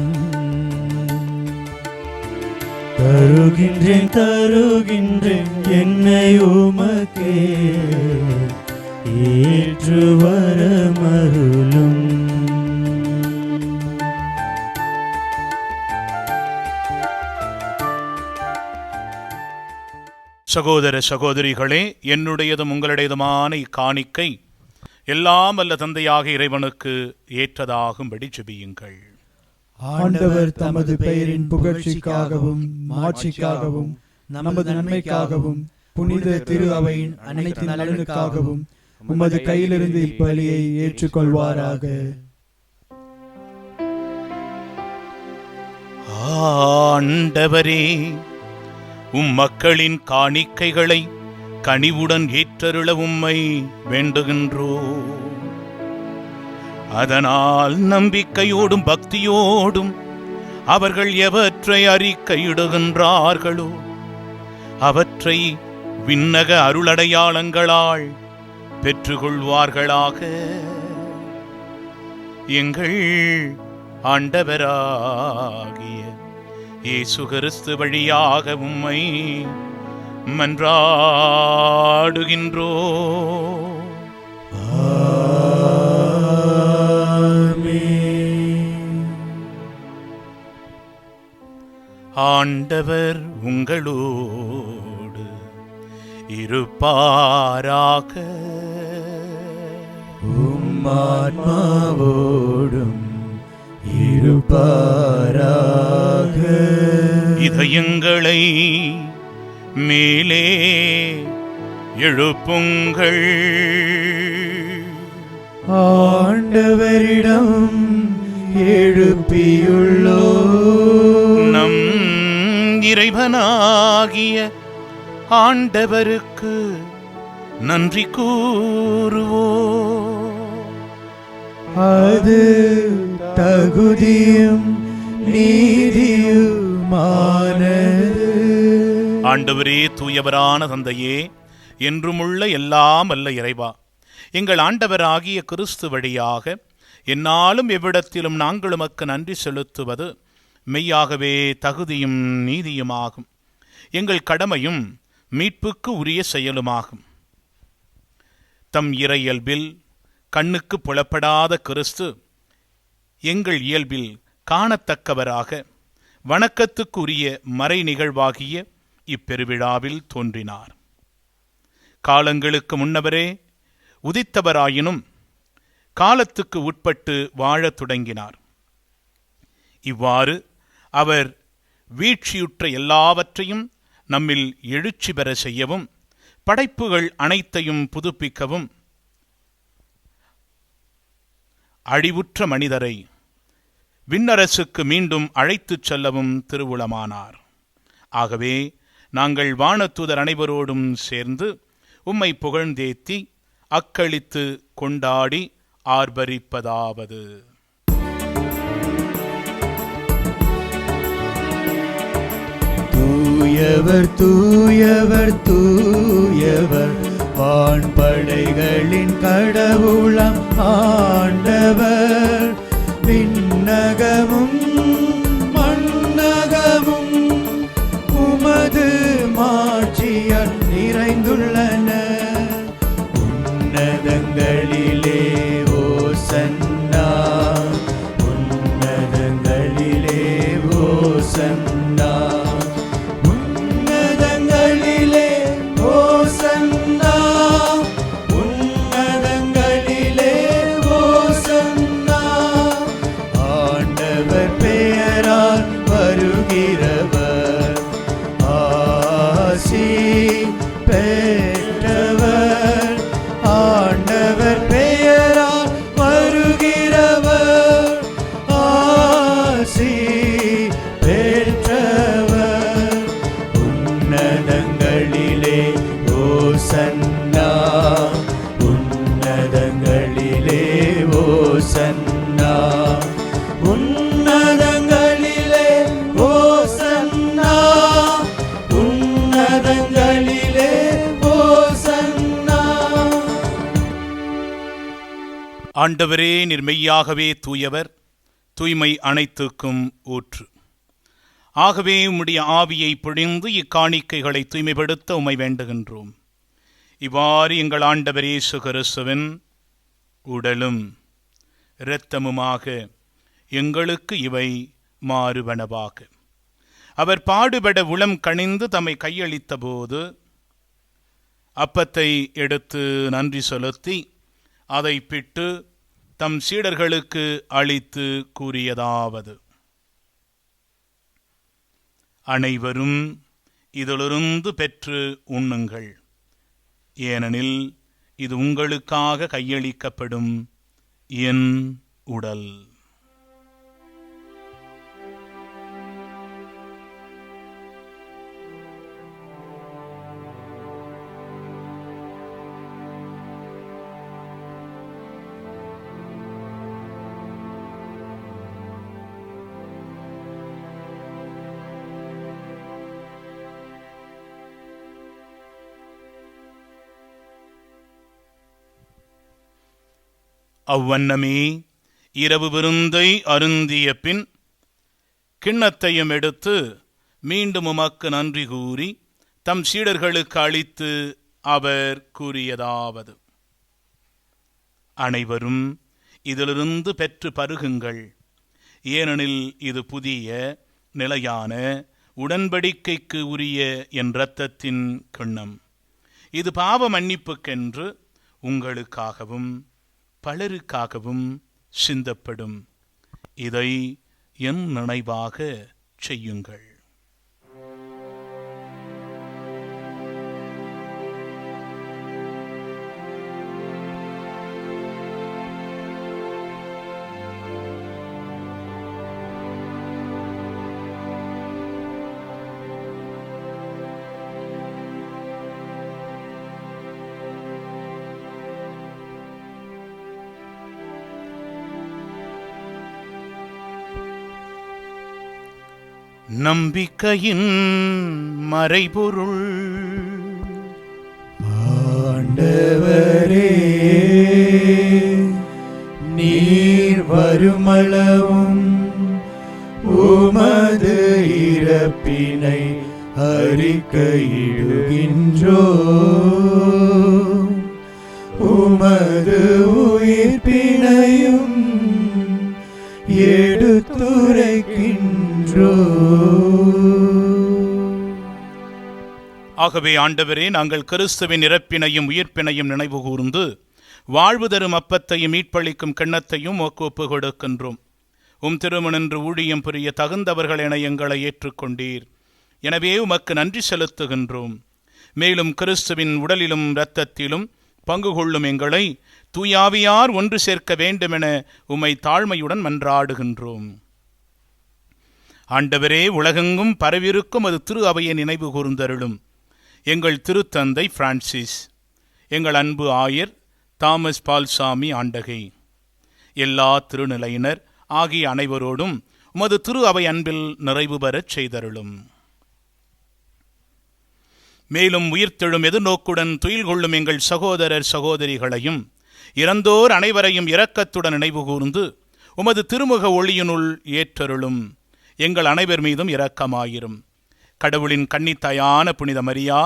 தருகின்றேன் தருகின்றேன் என்னை உமக்கே ஏற்று வரமருளும். சகோதர சகோதரிகளே, என்னுடையதும் உங்களுடையதுமான இக்காணிக்கை எல்லாம் வல்ல தந்தையாக இறைவனுக்கு ஏற்றதாகும்படி ஜெபியுங்கள். ஆண்டவர் தமது பெயரின் புகழ்ச்சிக்காகவும் மாட்சிக்காகவும் நமது நன்மைக்காகவும் புனித திரு அவையின் அனைத்து நலனுக்காகவும் உமது கையிலிருந்து இப்பலியை ஏற்றுக்கொள்வாராக. ஆண்டவரே, மக்களின் காணிக்கைகளை கனிவுடன் ஏற்றருள உம்மை வேண்டுகின்றோம். அதனால் நம்பிக்கையோடும் பக்தியோடும் அவர்கள் எவற்றை அறிக்கையிடுகின்றார்களோ அவற்றை விண்ணக அருளடையாளங்களால் பெற்றுக்கொள்வார்களாக. எங்கள் ஆண்டவராகிய இயேசு கிறிஸ்து வழியாக உம்மை மன்றாடுகின்றோம். ஆண்டவர் உங்களோடு இருப்பாராக. ஆத்மாவோடும் இருப்பாராக. இதயங்களை மேலே எழுப்புங்கள். ஆண்டவரிடம் எழுப்பியுள்ளோ நம் இறைவனாகிய ஆண்டவருக்கு நன்றி கூறுவோ. அது தகுதியும் நீதியுமானது. ஆண்டவரே, தூயவரான தந்தையே, என்றுமுள்ள எல்லாம் அல்ல இறைவா, எங்கள் ஆண்டவராகிய கிறிஸ்து வழியாக என்னாலும் எவ்விடத்திலும் நாங்கள் உமக்கு நன்றி செலுத்துவது மெய்யாகவே தகுதியும் நீதியுமாகும். எங்கள் கடமையும் மீட்புக்கு உரிய செயலுமாகும். தம் இறை இயல்பில் கண்ணுக்கு புலப்படாத கிறிஸ்து எங்கள் இயல்பில் காணத்தக்கவராக வணக்கத்துக்குரிய மறை நிகழ்வாகிய இப்பெருவிழாவில் தோன்றினார். காலங்களுக்கு முன்னவரே உதித்தவராயினும் காலத்துக்கு உட்பட்டு வாழத் தொடங்கினார். இவ்வாறு அவர் வீழ்ச்சியுற்ற எல்லாவற்றையும் நம்மில் எழுச்சி பெற செய்யவும், படைப்புகள் அனைத்தையும் புதுப்பிக்கவும், அழிவுற்ற மனிதரை விண்ணரசுக்கு மீண்டும் அழைத்துச் செல்லவும் திருவுளமானார். ஆகவே நாங்கள் வானதூதர் அனைவரோடும் சேர்ந்து உம்மை புகழ்ந்தேத்தி அக்களித்து கொண்டாடி ஆர்ப்பரிப்பதாவது: தூயவர் தூயவர் தூயவர் வான்படைகளின் கடவுளம் ஆண்டவர். விண்ணகமும் மண்ணகமும் உமது மாட்சியால் நிறைந்துள்ளன. உன்னதங்களிலே ஓசன்னா, உன்னதங்களிலே ஓசன்னா, உன்னதங்களிலே ஓசன்னா, உன்னதங்களிலே ஓசன்னா. ஆண்டவர் ஆண்டவரே, நீர் மெய்யாகவே தூயவர், தூய்மை அனைத்துக்கும் ஊற்று. ஆகவே உம்முடைய ஆவியை பொழிந்து இக்காணிக்கைகளை தூய்மைப்படுத்த உம்மை வேண்டுகின்றோம். இவ்வாறு எங்கள் ஆண்டவர் இயேசு கிறிஸ்துவின் உடலும் இரத்தமுமாக எங்களுக்கு இவை மாறுவனவாக. அவர் பாடுபட உளம் கனிந்து தம்மை கையளித்த போது அப்பத்தை எடுத்து நன்றி செலுத்தி அதை பிட்டு தம் சீடர்களுக்கு அளித்து கூறியதாவது: அனைவரும் இதிலிருந்து பெற்று உண்ணுங்கள், ஏனெனில் இது உங்களுக்காக கையளிக்கப்படும் என் உடல். அவ்வண்ணமே இரவு விருந்தை அருந்திய பின் கிண்ணத்தையும் எடுத்து மீண்டும் உமக்கு நன்றி கூறி தம் சீடர்களுக்கு அளித்து அவர் கூறியதாவது: அனைவரும் இதிலிருந்து பெற்று பருகுங்கள், ஏனெனில் இது புதிய நிலையான உடன்படிக்கைக்கு உரிய என் இரத்தத்தின் கிண்ணம். இது பாவ மன்னிப்புக்கென்று உங்களுக்காகவும் பலருக்காகவும் சிந்தப்படும். இதை என் நினைவாக செய்யுங்கள். நம்பிக்கையின் மறைபொருள். ஆண்டவரே, நீர் வருமளவும் உமது இறப்பினை அறிக்கையிடுகின்றோம், உமது உயிர்ப்பினையும் ஆகவே ஆண்டவரே, நாங்கள் கிறிஸ்துவின் இறப்பினையும் உயிர்ப்பினையும் நினைவு கூர்ந்து வாழ்வு தரும் அப்பத்தையும் மீட்பளிக்கும் கிண்ணத்தையும் ஒப்பு கொடுக்கின்றோம். உம் திருமணன்று ஊழியம் புரிய தகுந்தவர்கள் என எங்களை ஏற்றுக்கொண்டீர். எனவே உமக்கு நன்றி செலுத்துகின்றோம். மேலும் கிறிஸ்துவின் உடலிலும் இரத்தத்திலும் பங்கு கொள்ளும் எங்களை தூயாவியார் ஒன்று சேர்க்க வேண்டுமென உம்மை தாழ்மையுடன் மன்றாடுகின்றோம். ஆண்டவரே, உலகெங்கும் பரவிருக்கும் அது திரு அவையை நினைவு கூர்ந்தருளும். எங்கள் திருத்தந்தை பிரான்சிஸ், எங்கள் அன்பு ஆயர் தாமஸ் பால்சாமி ஆண்டகை, எல்லா திருநிலையினர் ஆகிய அனைவரோடும் உமது திரு அவை அன்பில் நிறைவு பெறச் செய்தருளும். மேலும் உயிர்த்தெழும் எதிர்நோக்குடன் துயில் கொள்ளும் எங்கள் சகோதரர் சகோதரிகளையும் இறந்தோர் அனைவரையும் இரக்கத்துடன் நினைவு கூர்ந்து உமது திருமுக ஒளியினுள் ஏற்றருளும். எங்கள் அனைவர் மீதும் இரக்கமாயிரும். கடவுளின் கன்னித்தாயான புனித மரியா,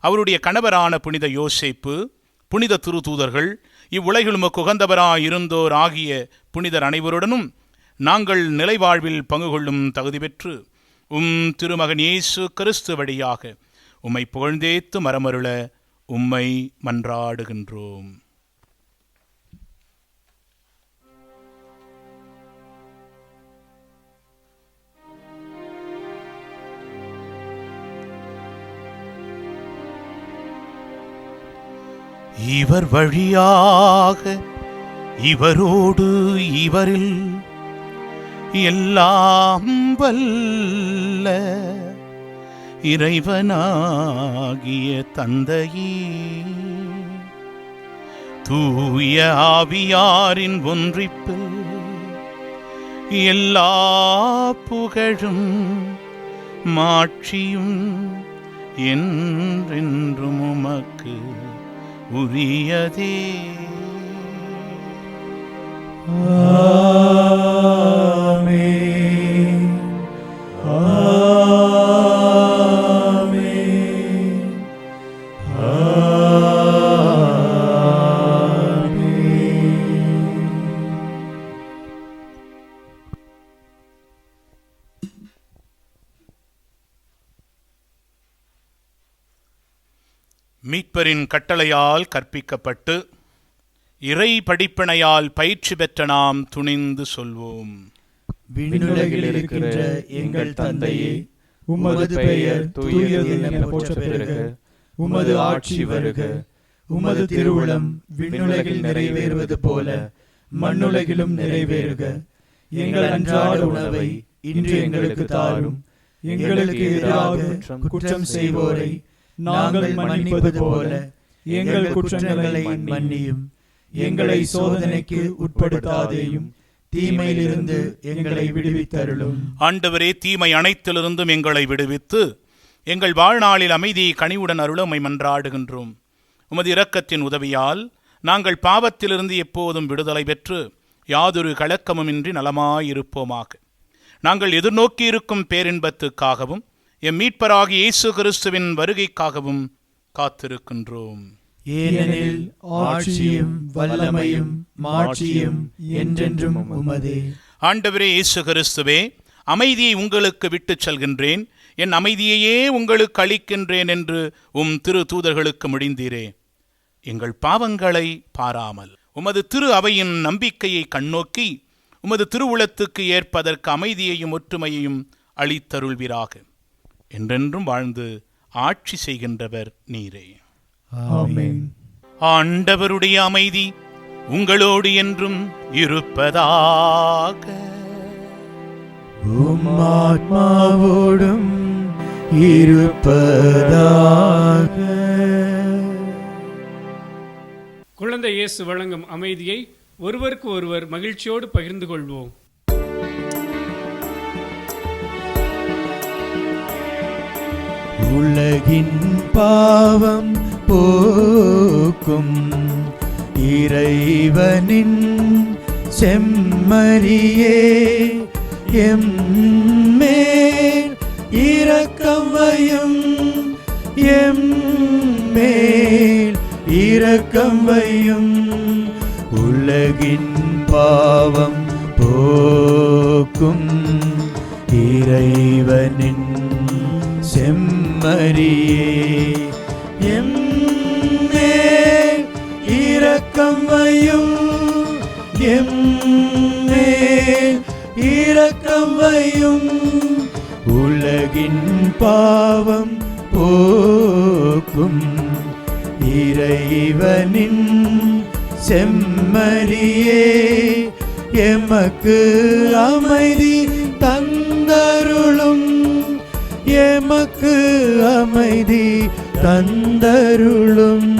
அவருடைய கணவரான புனித யோசேப்பு, புனித திருத்தூதர்கள், இவ்வுலகில் உமக்கு உகந்தவராயிருந்தோர் ஆகிய புனிதர் அனைவருடனும் நாங்கள் நிலைவாழ்வில் பங்கு கொள்ளும் தகுதி பெற்று திருமகன் இயேசு கிறிஸ்து வழியாக உம்மை புகழ்ந்தேத்து மரமருள உம்மை மன்றாடுகின்றோம். இவர் வழியாக இவரோடு இவரில் எல்லாம் வல்ல இறைவனாகிய தந்தையே, தூய ஆவியாரின் ஒன்றிப்பில் எல்லா புகழும் மாட்சியும் என்றென்றும் உமக்கு உரியதே. ஆமென். ஆமென். ஆமென். மீட்பரின் கட்டளையால் கற்பிக்கப்பட்டு இறை படிப்பினையால் பயிற்சி பெற்ற நாம் துணிந்து சொல்வோம். விண்ணுலகில் இருக்கின்ற எங்கள் தந்தையே, உமது பெயர் தூயது என போற்றப் பெறுக. உமது ஆட்சி வருக. உமது திருவுளம் விண்ணுலகில் நிறைவேறுவது போல மண்ணுலகிலும் நிறைவேறுக. எங்கள் அன்றாட உணவை இன்று எங்களுக்கு தாரும். எங்களுக்கு எதிராக குற்றம் செய்வோரை நாங்கள் மன்னிப்பது போல எங்கள் குற்றங்களை மன்னியும். எங்களை சோதனைக்கு உட்படுத்தாதேயும், தீமையிலிருந்து எங்களை விடுவித்தருளும். ஆண்டவரே, தீமை அனைத்திலிருந்தும் எங்களை விடுவித்து எங்கள் வாழ்நாளில் அமைதியை கனிவுடன் அருளமை மன்றாடுகின்றோம். உமது இரக்கத்தின் உதவியால் நாங்கள் பாவத்திலிருந்து எப்போதும் விடுதலை பெற்று யாதொரு கலக்கமுமின்றி நலமாயிருப்போமாக. நாங்கள் எதிர்நோக்கி இருக்கும் பேரின்பத்துக்காகவும் எம் மீட்பராகிய இயேசு கிறிஸ்துவின் வருகைக்காகவும் காத்திருக்கின்றோம். ஏனெனில் ஆட்சியும் வல்லமையும் மாட்சியும் என்றென்றும் உமதே. ஆண்டவரே இயேசு கிறிஸ்துவே, அமைதியை உங்களுக்கு விட்டுச் செல்கின்றேன், என் அமைதியையே உங்களுக்கு அளிக்கின்றேன் என்று உம் திரு தூதர்களுக்கு முடிந்தீரே. எங்கள் பாவங்களை பாராமல் உமது திரு அவையின் நம்பிக்கையை கண்ணோக்கி உமது திருவுளத்துக்கு ஏற்பதற்கு அமைதியையும் ஒற்றுமையையும் அளித்தருள்வீராக. என்றென்றும் வாழ்ந்து ஆட்சி செய்கின்றவர் நீரே. ஆமென். ஆண்டவருடைய அமைதி உங்களோடு என்றும் இருப்பதாக. உம் ஆத்மாவோடும் இருப்பதாக. குழந்தை இயேசு வழங்கும் அமைதியை ஒருவருக்கு ஒருவர் மகிழ்ச்சியோடு பகிர்ந்து கொள்வோம். உலகின் பாவம் போக்கும் இறைவனின் செம்மறியே, எம்மேல் இரக்கம் வையும். எம்மேல் இரக்கம் வையும். உலகின் பாவம் போக்கும் இறைவனின் செம்மறியே, எம்மேல் இரக்கம் வையும். எம்மேல் இரக்கம் வையும். உலகின் பாவம் போக்கும் இறைவனின் செம்மறியே, எமக்கு அமைதி தந்தருளும். எமக்கு அமைதி தந்தருளும்.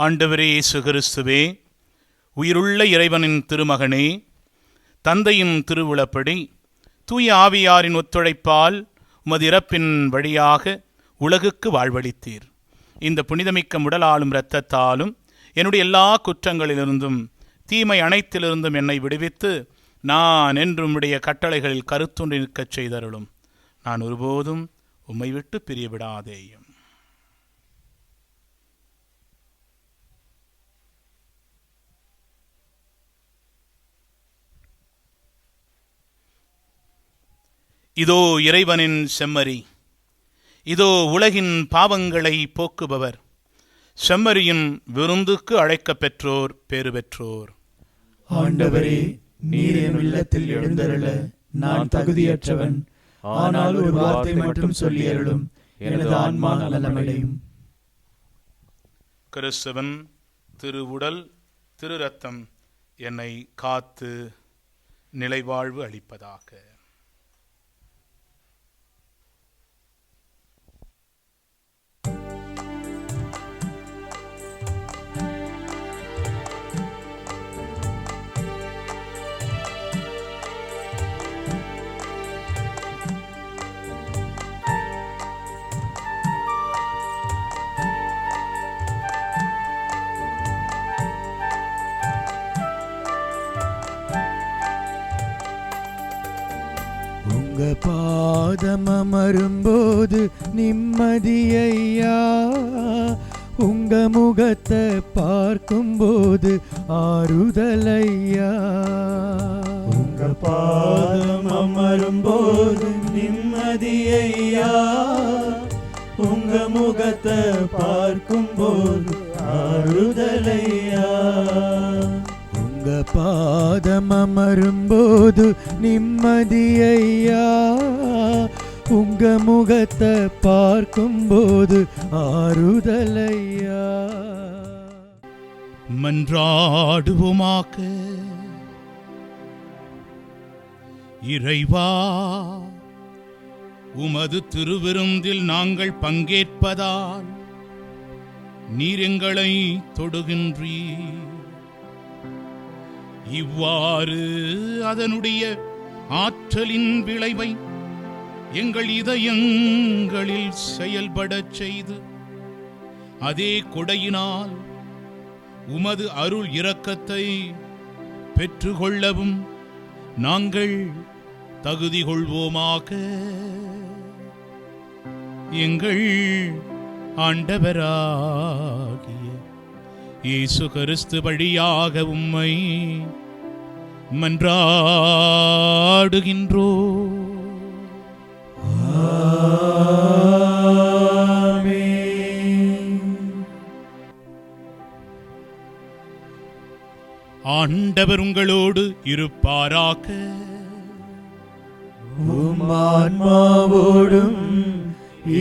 ஆண்டவரே இயேசு கிறிஸ்துவே, உயிருள்ள இறைவனின் திருமகனே, தந்தையின் திருவுளப்படி தூய ஆவியாரின் ஒத்துழைப்பால் உமது இறப்பின் வழியாக உலகுக்கு வாழ்வளித்தீர். இந்த புனிதமிக்க உடலாலும் இரத்தத்தாலும் என்னுடைய எல்லா குற்றங்களிலிருந்தும் தீமை அனைத்திலிருந்தும் என்னை விடுவித்து நான் என்றும் உடைய கட்டளைகளில் கருத்துண்டு நிற்கச் செய்தருளும். நான் ஒருபோதும் உம்மை விட்டு பிரியவிடாதேயும். இதோ இறைவனின் செம்மறி, இதோ உலகின் பாவங்களை போக்குபவர். செம்மறியின் விருந்துக்கு அழைக்கப் பெற்றோர் பேறு பெற்றோர். ஆண்டவரே, நீர் என் இல்லத்தில் எழுந்தருள நான் தகுதியற்றவன். ஆனால் ஒரு வார்த்தை மட்டும் சொல்லியருளும், எனது ஆன்மா நலமடையும். கிறிஸ்துவன் திரு உடல் திரு இரத்தம் என்னை காத்து நிலைவாழ்வு அளிப்பதாக. உங்க பாதம் அமரும்போது நிம்மதியையா, உங்க முகத்தை பார்க்கும்போது ஆறுதலையா. உங்க பாதம் அமரும்போது நிம்மதியையா, உங்க முகத்தை பார்க்கும்போது ஆறுதலையா. உங்க பாதம் அமரும்போது நிம்மதியையா, உங்க முகத்தை பார்க்கும்போது ஆறுதலையா. மன்றாடுவோமாக. இறைவா, உமது திருவிருந்தில் நாங்கள் பங்கேற்பதால் நீர் எங்களை தொடுகின்றீர். இவ்வாறு அதனுடைய ஆற்றலின் விளைவை எங்கள் இதயங்களில் செயல்படச் செய்து அதே கொடையினால் உமது அருள் இரக்கத்தை பெற்றுக்கொள்ளவும் நாங்கள் தகுதி கொள்வோமாக. எங்கள் ஆண்டவராகிய இயேசு கிறிஸ்து வழியாக உம்மை மன்றாடுகின்றோ. ஆண்டவர் உங்களோடு இருப்பாராக. ஆன்மாவோடும்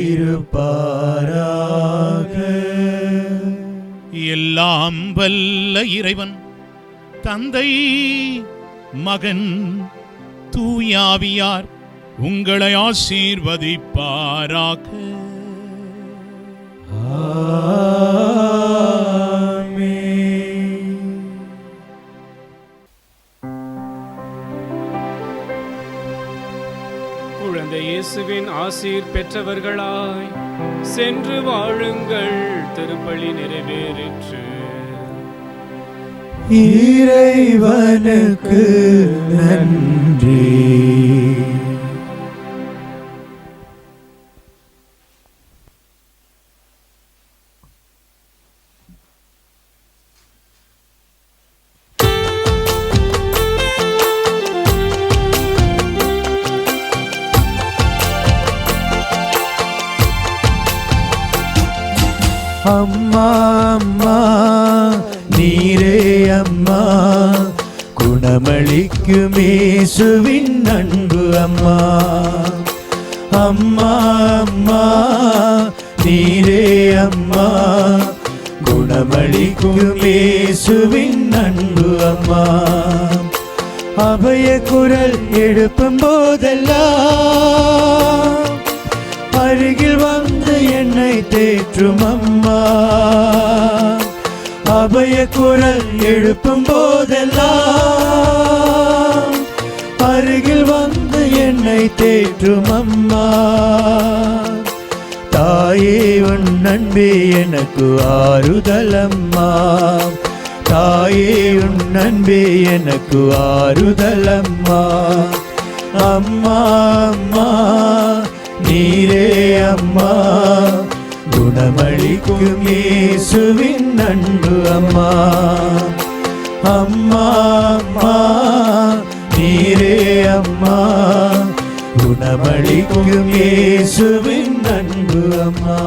இருப்பாராக. எல்லாம் வல்ல இறைவன் தந்தை, மகன், தூயாவியார் உங்களை ஆசீர்வதிப்பாராக. குழந்தை இயேசுவின் ஆசீர் பெற்றவர்களாய் சென்று வாழுங்கள். திருப்பலி நிறைவேறிற்று. இறைவனுக்கு நன்றி. அம்மா அம்மா நீரே அம்மா, குணமளிக்கும் இயேசுவின் அன்பு அம்மா. அம்மா அம்மா நீரே அம்மா, குணமளிக்கும் இயேசுவின் அன்பு அம்மா. அபய குரல் எழுப்பும் போதெல்லாம் அருகில் வந்து என்னை தேற்றும் அம்மா. அபய குரல் எழுப்பும் போதெல்லாம் அருகில் வந்து என்னை தேற்றும் அம்மா. தாயே உன் அன்பே எனக்கு ஆறுதல் அம்மா. தாயே உன் அன்பே எனக்கு ஆறுதல் அம்மா. அம்மா அம்மா நீரே அம்மா, குணமளிக்கும் இயேசுவின் அன்பு அம்மா. அம்மா அம்மா நீரே அம்மா, குணமளிக்கும் இயேசுவின் அன்பு அம்மா.